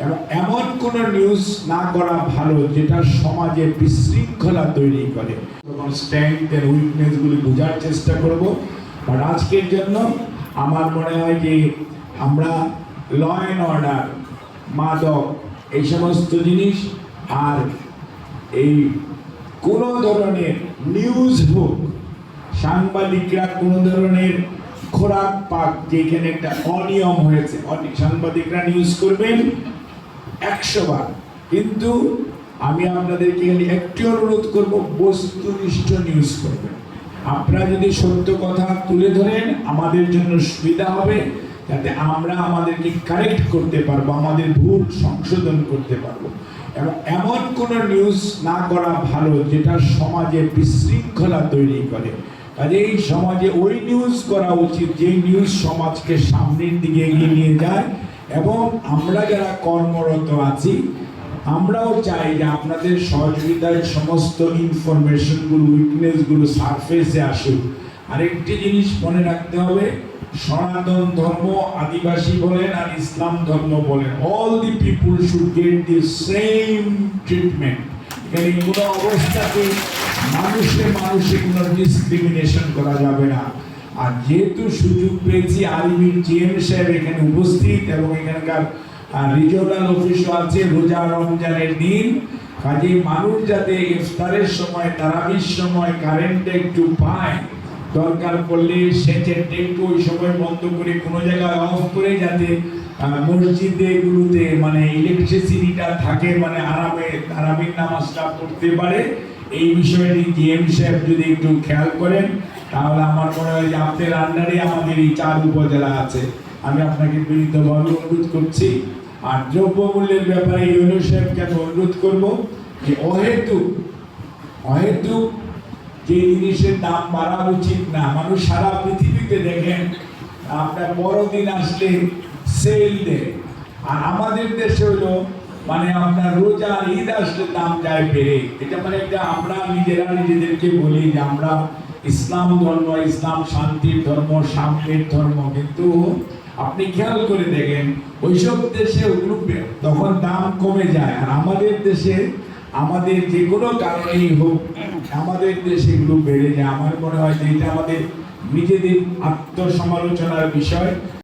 এবং এমন কোনো নিউজ না করা ভালো যেটা সমাজে বিশৃঙ্খলা তৈরি করে। তখন স্ট্রেংথ এর উইকনেস গুলি বোঝার চেষ্টা করব। আর আজকের জন্য আমার মনে হয় যে আমরা ল অ্যান্ড অর্ডার, মাদক, এই সমস্ত জিনিস আর এই কোনো ধরনের নিউজ হোক, সাংবাদিকরা কোনো ধরনের খোরাক পাক, যেখানে একটা অনিয়ম হয়েছে, সাংবাদিকরা নিউজ করবেন 100 বার, কিন্তু আমি আপনাদেরকে একটি অনুরোধ করব, বস্তুনিষ্ঠ নিউজ করবেন। আপনারা যদি সত্য কথা তুলে ধরেন আমাদের জন্য সুবিধা হবে, যাতে আমরা আমাদেরকে কারেক্ট করতে পারবো, আমাদের ভুল সংশোধন করতে পারবো। এবং এমন কোনো নিউজ না করা ভালো যেটা সমাজে বিশৃঙ্খলা তৈরি করে। কাজে এই সমাজে ওই নিউজ করা উচিত যে নিউজ সমাজকে সামনের দিকে এগিয়ে নিয়ে যায়। এবং আমরা যারা কর্মরত আছি আমরাও চাই যে আপনাদের সহযোগিতায় সমস্ত ইনফরমেশনগুলো, উইকনেসগুলো সারফেসে আসুক। আরেকটি জিনিস মনে রাখতে হবে, সনাতন ধর্ম, আদিবাসী বলেন আর ইসলাম ধর্ম বলেন, all the people should get the same treatment. এখানে কোনো অবস্থাতে মানুষে কোনো ডিসক্রিমিনেশন করা যাবে না। আর যেহেতু সুযোগ পেয়েছি, আলিমির জিএম সাহেব এখানে উপস্থিত এবং এখানকার রিজিওনাল অফিসও আছে, রোজা রমজানের দিন, কাজে মানুষ যাতে ইফতারের সময়, তারাবির সময় কারেন্ট একটু পায়, দরকার পড়লে সেচের ট্যাঙ্ক ওই সময় বন্ধ করে কোনো জায়গায় অফ করে, যাতে মসজিদে গুলোতে মানে ইলেকট্রিসিটিটা থাকে, মানে আরামে তারাবির নামাজটা পড়তে পারে। এই বিষয়টি জিএম সাহেব যদি একটু খেয়াল করেন, তাহলে আমার মনে হয় যে আপনার আন্ডারে আমাদের এই 4 উপজেলা আছে। আমি আপনাকে বিনীতভাবে অনুরোধ করছি। আর দ্রব্যমূল্যের ব্যাপারে ইউনো সাহেবকে আমি অনুরোধ করবো যে অহেতুক যে জিনিসের দাম বাড়া উচিত না। মানুষ সারা পৃথিবীতে দেখেন আপনার বড়দিন আসলে সেল দেয়, আর আমাদের দেশে হলো মানে আপনার রোজা ঈদ আসলে দাম যায় বেড়ে। এটা মানে একটা আমরা নিজেদেরকে বলি যে আমরা ইসলাম ধর্ম, ইসলাম শান্তির ধর্ম, সাম্যের ধর্ম, কিন্তু আপনি খেয়াল করে দেখেন ওইসব দেশে ওগুলো তখন দাম কমে যায়, আর আমাদের দেশে আমাদের যে কোনো কারণেই হোক আমাদের দেশে এগুলো বেড়ে যায়। আমার মনে হয় যে এটা আমাদের নিজেদের আত্মসমালোচনার বিষয়।